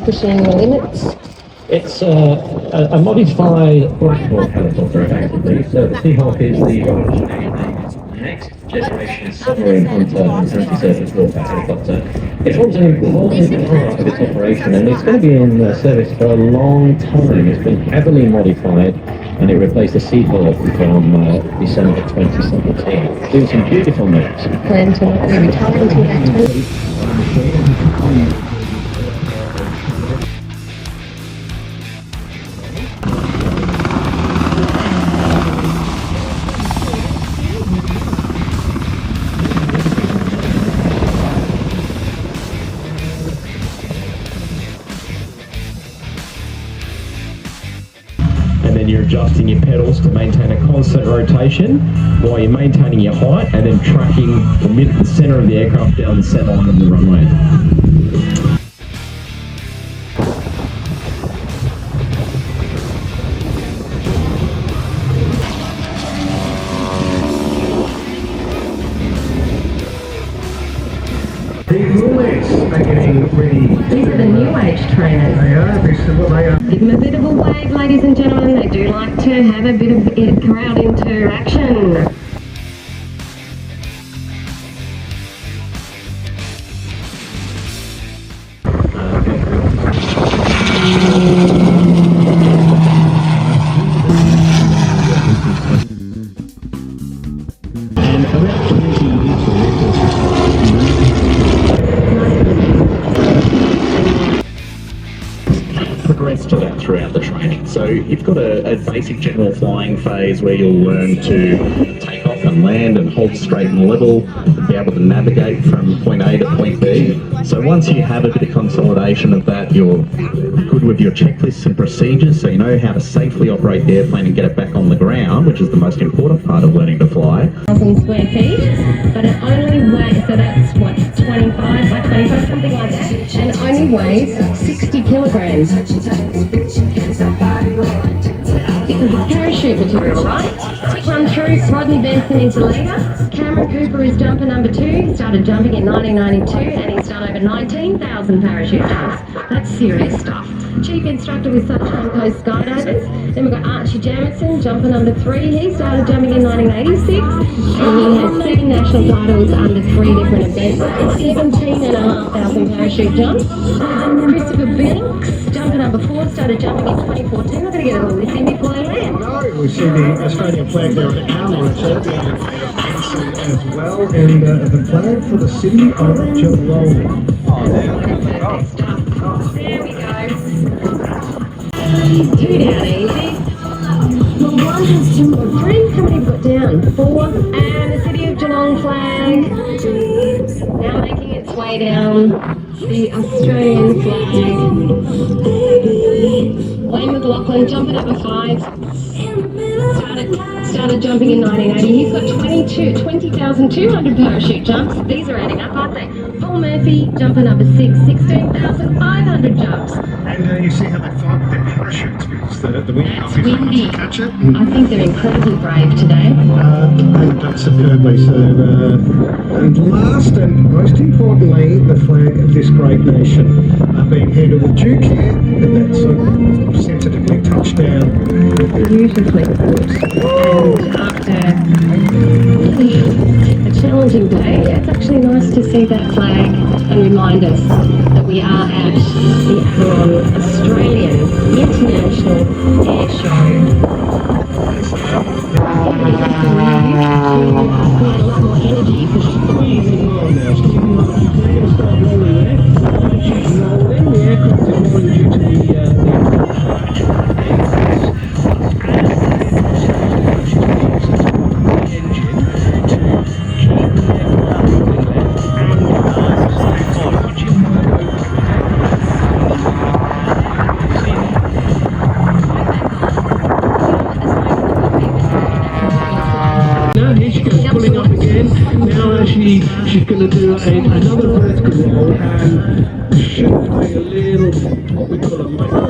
pushing the limits? It's a modified Black Hawk helicopter, effectively. So the Seahawk is the next generation submarine hunter and anti-surface warfare helicopter. It's also an important part of its operation, and it's going to be in service for a long time. It's been heavily modified, and it replaced the Seahawk from December 2017. Doing some beautiful moves. Plan to not be retired until that. You're adjusting your pedals to maintain a constant rotation while you're maintaining your height and then tracking the center of the aircraft down the center line of the runway. The Roulettes are getting ready. These are the new age trainers. They are, this is what they are. Give them a bit of a wave, ladies and gentlemen. They do like to have a bit of crowd interaction. Progress to that throughout the training. So you've got a basic general flying phase where you'll learn to take off and land and hold straight and level, be able to navigate from point A to point B. So once you have a bit of consolidation of that, you're good with your checklists and procedures, so you know how to safely operate the airplane and get it back on the ground, which is the most important part of learning to fly. 1,000 square feet, but it only weighs, so that's what, 25 by 25, something like that, and it only weighs 60 kilograms. This is a parachute material, right? Run through, Rodney Benson is the leader. Cameron Cooper is jumper number 2. He started jumping in 1992 and he's done over 19,000 parachute jumps. That's serious stuff. Chief instructor with Sunshine Coast Skydivers. Then we've got Archie Jamison, jumper number 3. He started jumping in 1986 and he has 7 national titles under 3 different events. 17,500 parachute jumps. Christopher Binks, jumper number 4, started jumping in 2014. I'm going to get a little listen before they land. No, we see the Australian flag there at Avalon Airshow as well, and the flag for the city of Geelong. There we go. 2 down easy. Well, 1 has 2 or 3. How many have we got down? 4. And the city of Geelong flag. Now making its way down. The Australian flag. Wayne McLaughlin, jumper number 5. Started jumping in 1980. He's got 20,200 parachute jumps. These are adding up, aren't they? Paul Murphy, jumper number 6, 16,500 jumps. And you see how they fight with their parachutes because the wind That's windy. catch it. I think they're incredibly brave today. They've done superbly. So, and last and most importantly, the flag of this great nation being handled with due care, and that's sensitively touched down. Beautifully put. And after a challenging day, it's actually nice to see that flag and remind us that we are at the Avalon Australian International Air Show. She's going to do another vertical roll and should play a little, what we call a micro.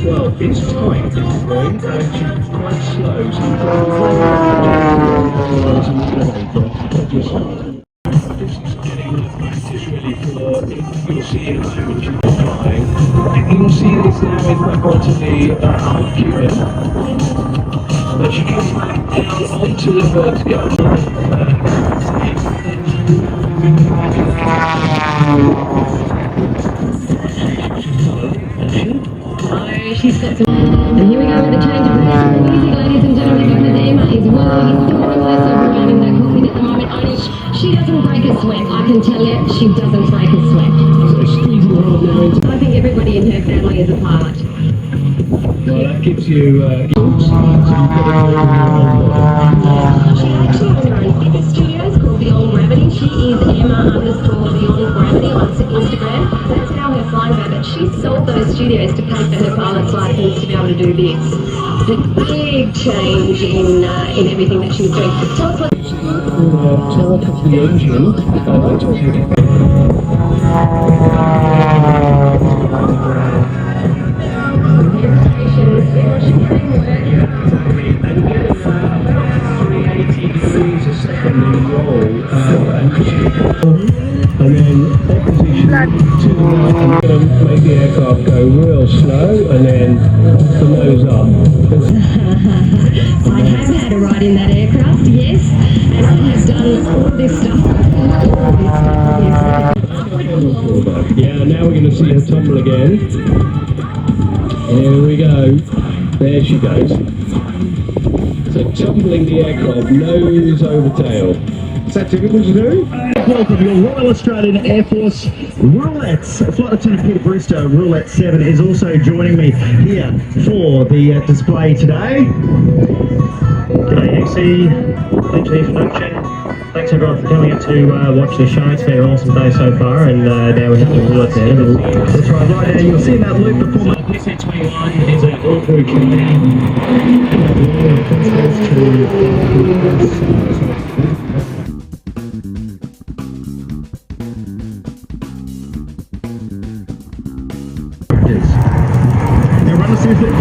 Well, it's tight, this is right, and she's quite slow, so this is getting practice really for see in a moment she'll be flying. Right, you'll see this now is back onto the Cuban. But she comes back down onto the vertigo. So she's got some... And here we go with the change of music, ladies and gentlemen, because Emma is really throwing herself around in that cockpit at the moment. Only she doesn't break a sweat, I can tell you, she doesn't break a sweat. I think everybody in her family is a pilot. Well, that gives you... She actually owns her own fitness studios called Beyond Gravity. She is Emma_Beyond Gravity on Instagram. That's how her flying go, but she sold those studios to pay for her pilot's license to be able to do this. It's a big change in everything that she's doing. Tell us what... Torque of the engine. And then opposition to the right, I'm going to make the aircraft go real slow and then the nose up. I have had a ride in that aircraft, yes, and I have done all this stuff. Yeah, now we're going to see her tumble again. Here we go. There she goes. So tumbling the aircraft, nose over tail. Is that difficult to do? Welcome your Royal Australian Air Force Roulettes. Flight Lieutenant Peter Brewster, Roulette 7, is also joining me here for the display today. G'day XC, thanks for the introduction. Thanks everyone for coming out to watch the show. It's been an awesome day so far, and now we're hitting the Roulettes there. That's right now you'll see in that loop before my... PC21 is an all-crew Now run us through that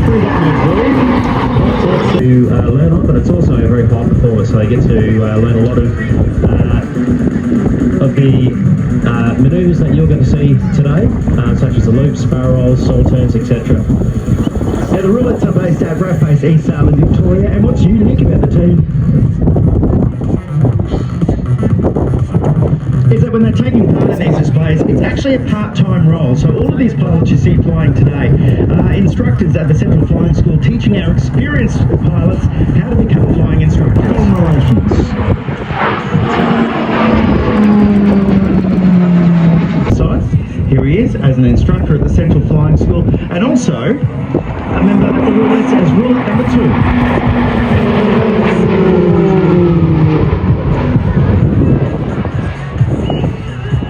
to learn on, but it's also a very high performer, so you get to learn a lot of the manoeuvres that you're going to see today, such as the loops, barrel rolls, saw turns, etc. Now the Roulettes are based at RAAF Base East Sale in Victoria, and what's unique about the team is that when they're taking part in these displays, it's actually a part-time role. So all of these pilots you see flying today are instructors at the Central Flying School, teaching our experienced pilots how to become flying instructors. So here he is as an instructor at the Central Flying School, and also a member of the Roulettes as Roulette number 2.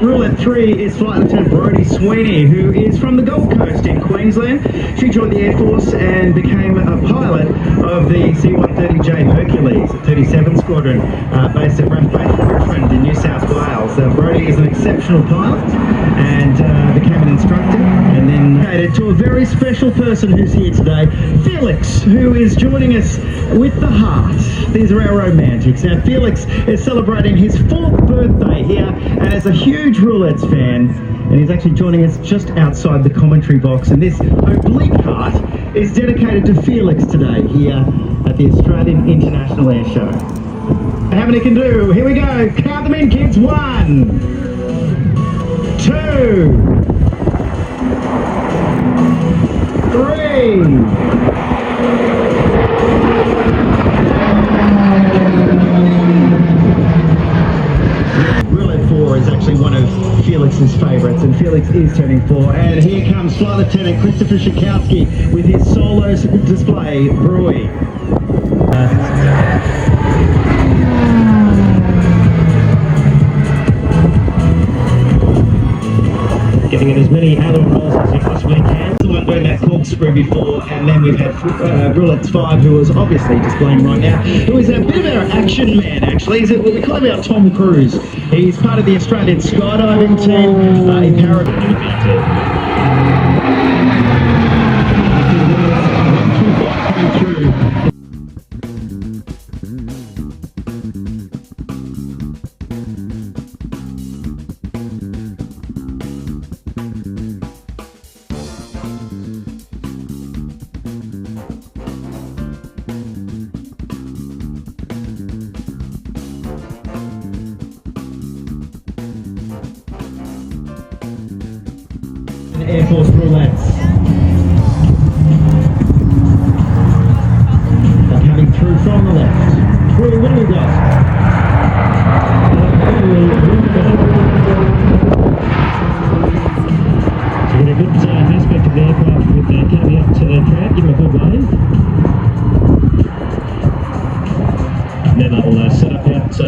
Roulette 3 is Flight Lieutenant Brodie Sweeney, who is from the Gold Coast in Queensland. She joined the Air Force and became a pilot of the C-130J Hercules, 37 Squadron, based at RAAF Base Richmond in New South Wales. Brodie is an exceptional pilot and became an instructor, and then headed to a very special person who's here today, Felix, who is joining us with the heart. These are our romantics. Now Felix is celebrating his 4th birthday here, and is a huge Roulettes fan, and he's actually joining us just outside the commentary box, and this oblique heart is dedicated to Felix today here at the Australian International Airshow. How many can do? Here we go. Count them in, kids. 1, 2, 3. Is actually one of Felix's favourites, and Felix is turning 4. And here comes Flight Lieutenant Christopher Schakowsky with his solo display, Brewy. Getting in as many aileron rolls as you possibly can. The one doing that corkscrew before, and then we've had Roulettes 5, who is obviously displaying right now, who is a bit of our action man actually. He's what we call him our Tom Cruise. He's part of the Australian skydiving team in Air Force Roulettes. They're coming through from the left. Through, what do we got? So we've got a good aspect of the aircraft with coming up to the track, give them a good wave. And then they'll set up out the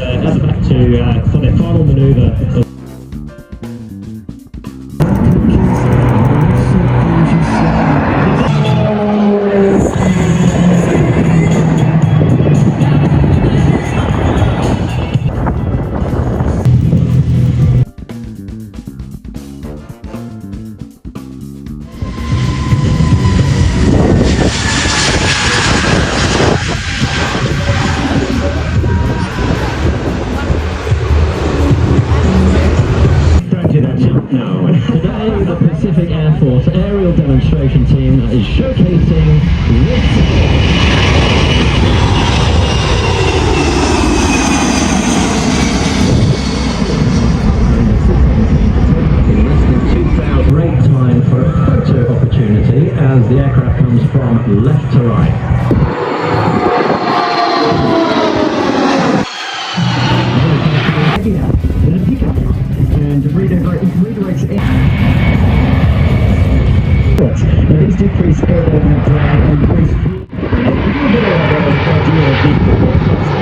back to for their final manoeuvre. No. Today, the Pacific Air Force aerial demonstration team is showcasing this. In less than 2,000, great time for a photo opportunity as the aircraft comes from left to right. And redirects now these decrease aerodynamic drag and increase fuel. A little bit of idea of the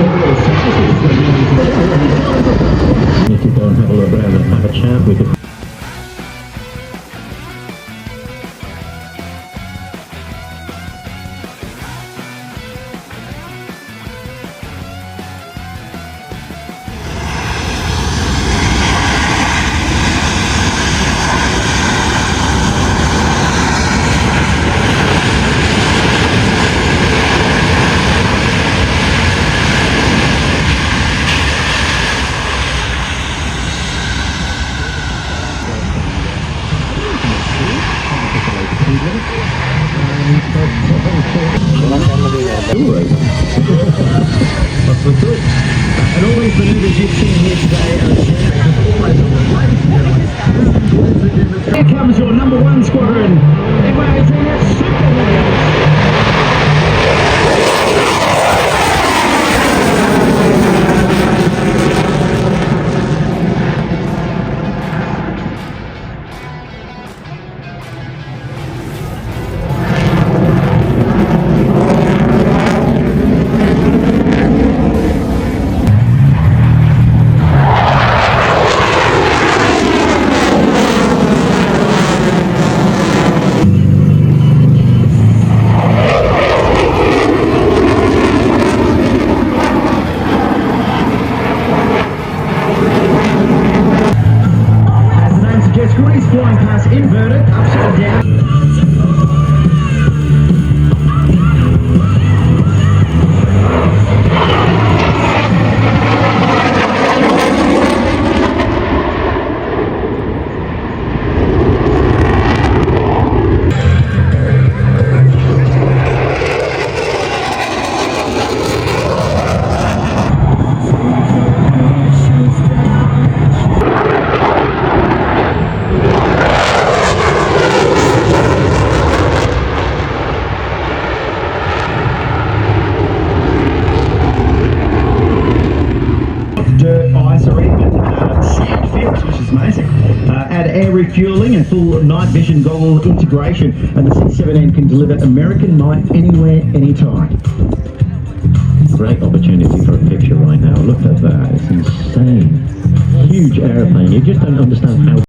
overall size. If you go and have a look around and have a chat with the and all these maneuvers you've seen here today are always on the. Here comes your number one squadron. MIT Super Warriors. Flying past inverted, upside down. Dirt, ice, or even sand fields, which is amazing. Add air refueling and full night vision goggle integration, and the C-17 can deliver American night anywhere, anytime. Great opportunity for a picture right now. Look at that, it's insane. Huge airplane, you just don't understand how